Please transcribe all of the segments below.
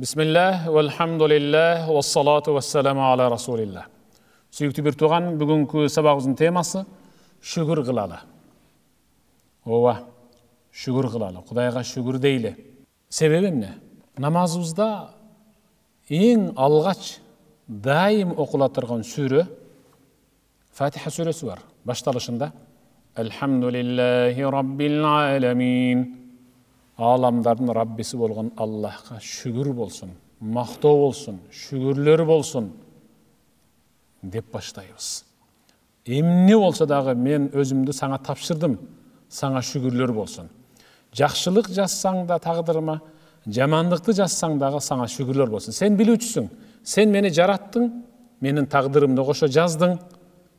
Bismillah, velhamdülillah, ve salatu ve selamu ala Rasulillah. Süyüktü bir tuğan, bugünkü sabahımızın teması şükür kılalı. Ova, şükür kılalı. Kudayga şükür değil. Sebebim ne? Namazımızda en algaç daim okulatırgan sure Fatiha suresi var. Baştalışında Elhamdülillahi Rabbil alemin. Alamların Rabbisi bolgan Allah'a şükür bolsun, maqtoo bolsun, şükürler bolsun dep başlayız. Emni bolsa dağı men özümdü sana tapşırdım, sana şükürler bolsun. Жақшылық жазсаң да тағдырыма, жамандықты жазсаң дағы sana şükürler bolsun. Sen bilүүчүсүң, sen meni жараттың, менин тағдырымды кошо жаздың,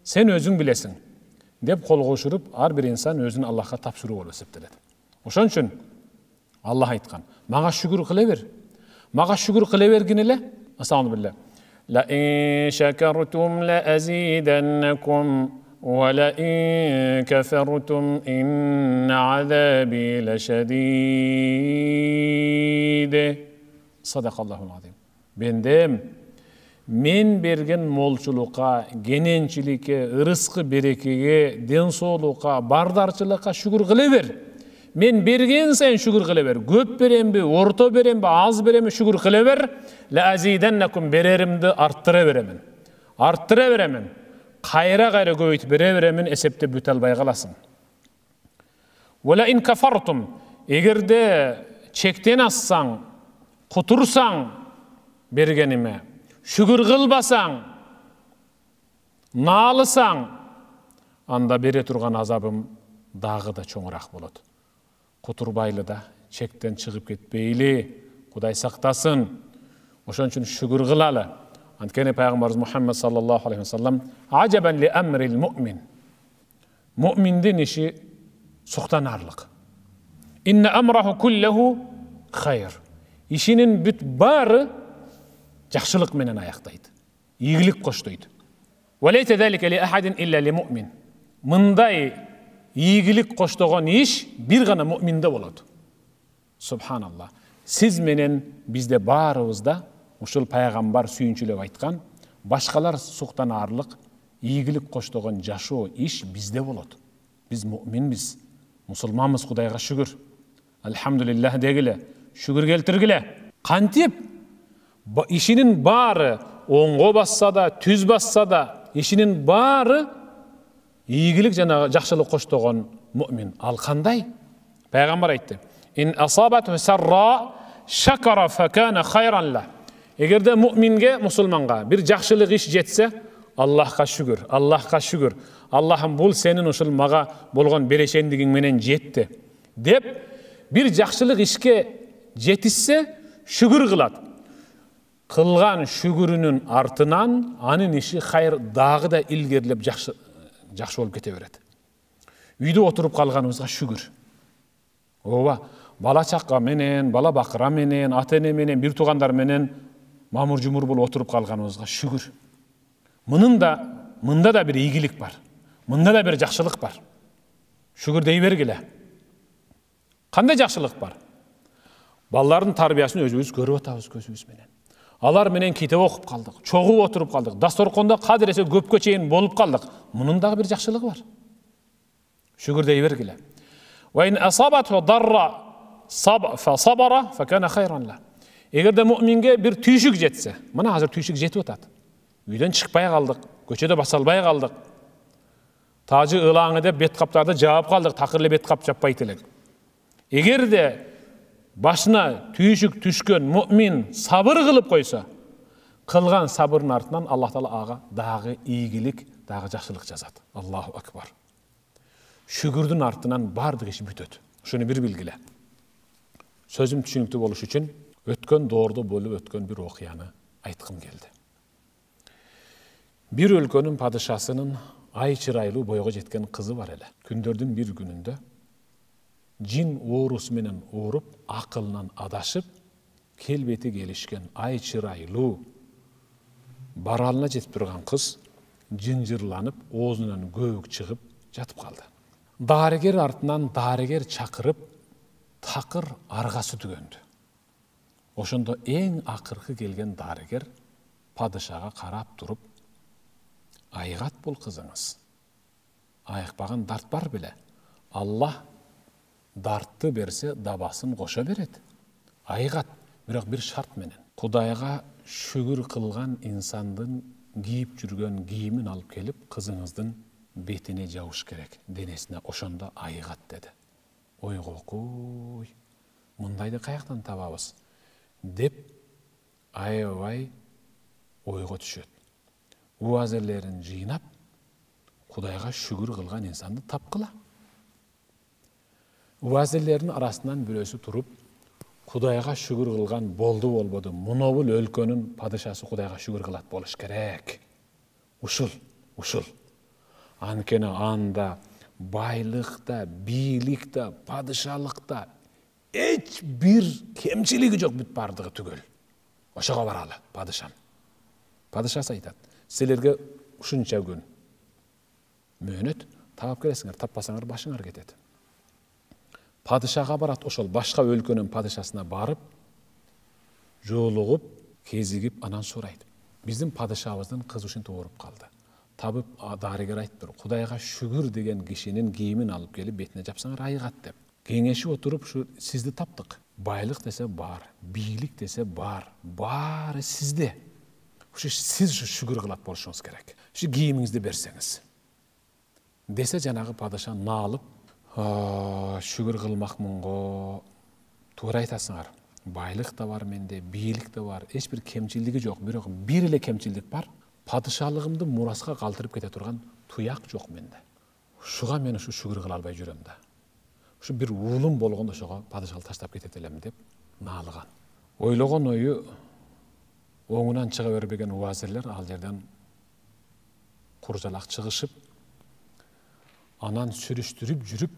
sen өзүң билесиң деп кол кошуруп, ар бир инсан өзүн Аллахка тапшыруу болуп эсептелет. Ошон үчүн Allah aytқан, mağa şükür kıla ver. Mağa şükür kıla vergin ile. Estağfirullah. La in şekertum la azidannakum ve la in kefertum inna azabi leşedid. Sadakallahul azim. Bendem men bergen molçuluğa, genençilike, ırıskı berekege, densoğluğa, bardarçılığa şükür kıla ver. Men bergen sen şükür kıla ver. Göp berembi, orta berembi, az berembi şükür kıla ver. La azidannakum bererimdi arttıra veremin. Arttıra veremin. Kayra göbeytip bere veremin esepte büt albay kalasın. Ve la in kafartum egerde çekten assan, kutursan bergenime, şükür kılbasan, nalısan, anda bere turgan azabım dağı da çoğurak boladı. Kuturbaylı da çekten çıkıp ketpeyli, Kuday saktasın. Oşon üçün şükür kılalı. Antkeni Peygamberimiz Muhammed sallallahu aleyhi ve sellem aceben li emril mu'min. Mu'mindin işi suhtanarlık. İnne emrahu kullehu hayır. İşinin büt barı жақшылық menen ayaktaydı. İyilik koştuydu. Ve leyte zalike li ahadin illa li mu'min. Mınday İyilik koştuğun iş bir gana müminde boladı. Subhanallah. Siz menen bizde barыбызda uşul paygambar sүйүнчүлөп aytkan, başkalar suhtanarlık, iyilik koştuğun jaşoo iş bizde boladı. Biz müminbiz, musulmanbız, Kudayga şükür. Elhamdülillah degile, şükür keltirgile. Kantip işinin bары oңго bassa da, tüz bassa da, işinin bары İyilik jana жақшылық koştuğun mümin. Al kanday? Peygamber aytdı. İn asabatu sarra şakara fekana hayran la. Egerde müminge, musulmanga bir жақшылық iş jetse, Allah'a şükür, Allah'a şükür. Allah'ım bul senin uşul maga bolgon bereşendigin menen jetti. Dep bir жақшылық işke jetişse şükür kılat. Kılgan şükürünün artınan anın işi hayır dağı da ilgerilep жақсы болып кете береді. Үйде отырып қалғанымызға шүгір. Ова, бала чаққа менен, бала бақыра менен, ата-эне менен, бир туғандар менен мамыр-жұмыр болып отырып қалғанымызға шүгір. Мында да бір игілік бар. Мында да бір жақшылық бар. Шүгір дей бергіле. Қандай жақшылық бар? Балалардың тарбиясын өзіміз көріп атабыз көзіміз менен. Алар менен кетіп оқып қалдық, çoğup отырып қалдық, дасторқонда қадіресе көпке чейін болып қалдық. Мұның дағы бір жақшылығы бар. Шүгір дей бергіле. Ve in asabathu darra fasabara fekana hayran la. Егерде müminge bir tүйшік жetse, мына hazır tүйшік жетіп атады. Үйден шықпай қалдық, көшеде басалбай қалдық. Тажы ылаңы деп бет қаптарды жауап қалдық, тақырлы бет қап жаппай телек. Егерде başına tүйшік түшкен mümin sabır kılıp koysa, kılgan sabırın артынан Allah Taala ağa dağı iyilik, dağı жақшылық жазады. Allahu akbar. Şükürdün артынан бардық iş бүтөт. Şunu bir bilgile. Sözüm түшүнүктүү болуш үчүн өткөн доордо болуп өткөн bir окуяны айткым келди. Bir өлкөнүн падышасынын ай чырайлуу бойго жеткен кызы бар эле. Күндөрдүн bir күнүндө Jin oğrus menen oğrup, akılından adaşıp, kelbeti gelişken ay çıraylı, baralına jetip durgan kız, jinjirlanıp, oğuzundan göğük çıkıp, jatıp kaldı. Dariger артынан dariger çakırıp, takır argası tügöndü. Ошондо эң акыркы келген дарыгер падышага карап туруп, айгат бул кызыңыз. Айыкпаган дарт бар беле. Аллах дартты берсе, дабасын кошо берет. Айгат, бирок бир шарт менен. Кудайга шүгүр кылган инсандын кийип жүргөн кийимин алып келип, кызыңыздын бетине жабыш керек, денесине. Ошондо айгат деди. Ойгокуй, мындайды каяктан табабыз деп аябай ойго түшөт. Уазерлерин жыйнап, Кудайга шүгүр кылган инсанды тапкыла. Уазерлерин арасынан бирөөсү туруп, Кудайга шүгүр кылган болду болбоду, мунобул өлкөнүн падышасы Кудайга шүгүр кылат болуш керек. Ушул. Анткени анда байлыкта, бийликте, падышалыкта эч бир кемчилиги жок, бүт бардыгы түгөл. Ошого баралы, падышам. Падышасы айтат: силерге ушунча күн мөөнөт, таап келесиңер, таппасаңар башыңар кетет. Падышага барат, ошол башка өлкөнүн падышасына барып, жолугуп, кезигип, анан сурайт: биздин падышабыздын кызы ушинтип ооруп калды. Табып, дарыгер айтыптыр: Кудайга шүгүр деген кишинин кийимин алып келип бетине жапсаңар айгат деп. Кеңешип отуруп, сизди таптык. Байлык десе бар, бийлик десе бар, баары сизде. Сиз шүгүр кылат болушуңуз керек. Кийимиңизди берсеңиз. Десе жанагы падыша наалып, шүгүр кылмакмын го. Туура айтасыңар. Байлык да бар менде, бийлик да бар, эч бир кемчилиги жок, бирок бир эле кемчилдик бар. Падышалыгымды мураска калтырып кете турган туяк жок менде. Ушуга мен ушу шүгүр кыла албай жүрөм да. Ушу бир уулум болгондо ошого падышалык таштап кетет элем деп наалыган. Ойлогон ою оңунан чыга бербеген уазирлер ал жерден куржалак чыгышып, анан сүрүштүрүп жүрүп,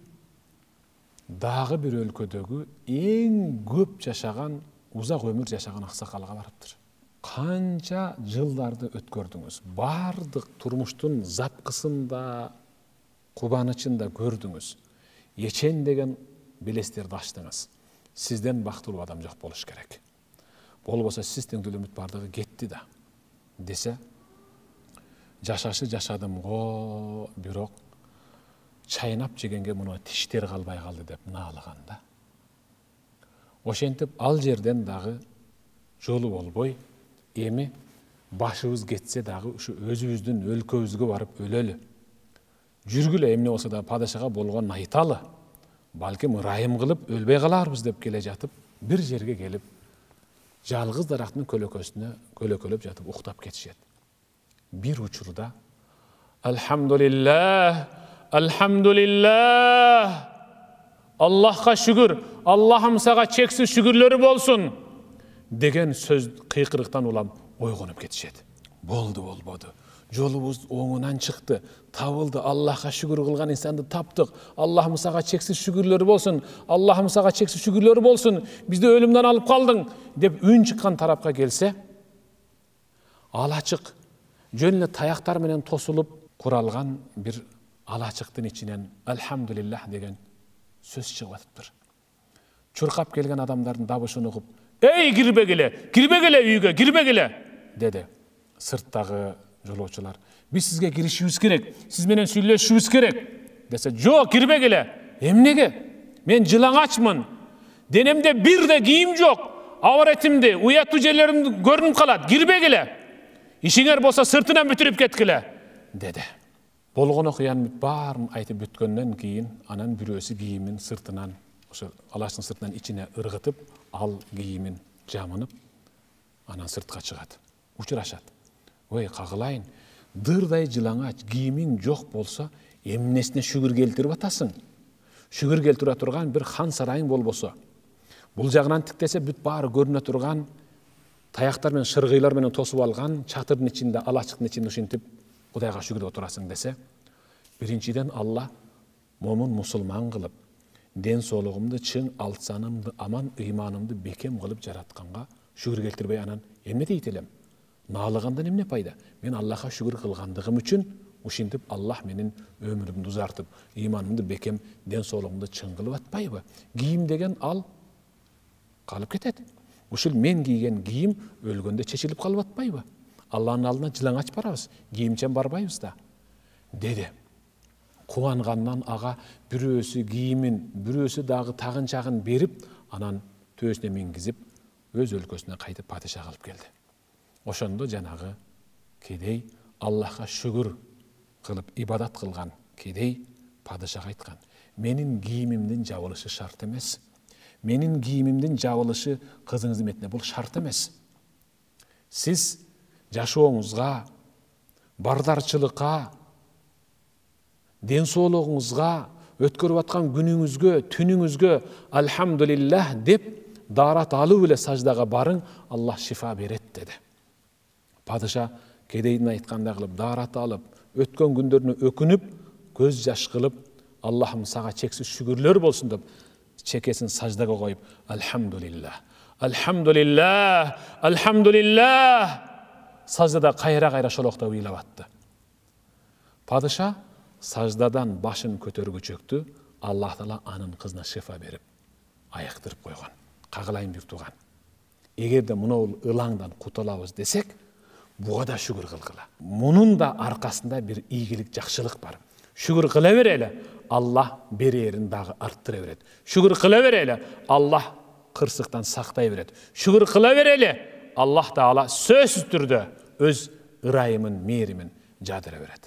дагы бир өлкөдөгү эң көп жашаган, узак өмүр жашаган аксакалга барыптыр. Канча жылдарды өткөрдүңүз, бардык турмуштун запкысында, кубанычында көрдүңүз, ечен деген белестерди ачтыңыз. Сизден бактылуу адам жок болуш керек. Болбосо сиз теңдүүлүмүт бардыгы кетти да. Десе, жашашы жашадым го, бирок чайнап жегенге муну тиштер калбай калды деп наалыганда. Ошентип ал жерден дагы жолу болбой, эми башыбыз кетсе дагы ушу өзүбүздүн өлкөбүзгө барып өлөлү. Жүргүлө, эмне болсо да падышага болгон айталы. Балким ырайым кылып өлбөй каларбыз деп келе жатып, бир жерге келип, жалгыз дарактын көлөкөсүнө көлөкөлөп жатып уктап кетишет. Бир учурда Алхамдулиллах, Алхамдулиллах, Аллахка шүгүр, Аллахым сага чексиз шүгүрлөрү болсун деген сөз кыйкырыктан улам ойгонуп кетишет. Болду болбоду. Жолубуз оңунан чыкты, табылды, Аллахка шүгүр кылган инсанды таптык. Аллахым сага чексиз шүгүрлөрү болсун, Аллахым сага чексиз шүгүрлөрү болсун, бизди өлүмдөн алып калдың деп үн чыккан тарапка келсе, алачык, жөн эле таяктар менен тосулуп куралган бир алачыктын ичинен Алхамдулиллах деген сөз чыгып атыптыр. Чуркап келген адамдардын дабышын угуп: "Эй, кирбегиле үйгө, кирбегиле" деди. Сырттагы жолоочулар: "Биз сизге киришибиз керек, сиз менен сүйлөшүшүбүз керек" десе, "Жок, кирбегиле". "Эмнеге? Мен жылаңачмын. Денемде бир да кийим жок. Аваретимди, уяттуу жерлерим көрүнүп калат. Кирбегиле. Ишиңер болсо сыртынан бүтүрүп кеткиле" деди. Болгон окуянын баарын айтып бүткөндөн кийин, анан бирөөсү кийимин сыртынан, ошо алачтын сыртынан ичине ыргытып, ал кийимин жамынып, анан сыртка чыгат. Учурашат. "Ой, кагылайын, дырдай жылаңач, кийимиң жок болсо, эмнесине шүгүр келтирип атасың? Шүгүр келтире турган бир хан сарайың болбосо, бул жагынан тиктесе бүт баары көрүнө турган, таяктар менен шыргыйлар менен тосуп алган чатырдын ичинде, алачыктын ичинде ушинтип Кудайга шүгүр отурасың" десе, биринчиден Алла момун мусулман кылып, ден соолугумду чың, алтсанымды аман, ыйманымды бекем кылып жаратканга шүгүр келтирбей анан эмне дейт элем? Наалыгандан эмне пайда? Мен Аллахка шүгүр кылгандыгым үчүн ушинтип Аллах менин өмүрүмдү узартып, ыйманымды бекем, ден соолугумду чың кылып атпайбы? Кийим деген ал калып кетет. Ушул мен кийген кийим өлгөндө чечилип калып атпайбы? Алланын алдына жылаңач барабыз, кийимчен барбайбыз да. Деди. Кубангандан ага бирөөсү кийимин, бирөөсү дагы тагынчагын берип, анан төбөсүнө мингизип, өз өлкөсүнө кайтып падыша кылып келди. Ошондо жанагы кедей Аллахка шүгүр кылып ибадат кылган кедей падышага айткан: менин кийимимдин жабылышы шарт эмес. Менин кийимимдин жабылышы кызыңыздын метине бул шарт эмес. Сиз жашооңузга, бардарчылыкка, ден соолугуңузга, өткөрүп аткан күнүңүзгө, түнүңүзгө альхамдулиллах деп дарат алып эле саждага барың, Аллах шифа берет деди. Падыша кедейдин айткандай кылып дарат алып, өткөн күндөрүнө өкүнүп, көз жаш кылып, Аллахым сага чексиз шүгүрлөр болсун деп чекесин саждага коюп, альхамдулиллах, альхамдулиллах, альхамдулиллах саждада кайра шолоктоп ыйлап атты. Падыша саждадан башын көтөргүчөктү Аллах Таала анын кызына шифа берип айыктырып койгон. Кагылайын бир тууган. Эгерде мынау ылаңдан кутулабыз десек, буга да шүгүр кылгыла. Мунун да аркасында бир ийгилик, жакшылык бар. Шүгүр кыла берели, Аллах берерин дагы арттыра берет. Шүгүр кыла берели, Аллах кырсыктан сактай берет. Шүгүр кыла берели, Аллах Таала сөзсүз түрдө өз ырайымын, мээримин жадыра берет.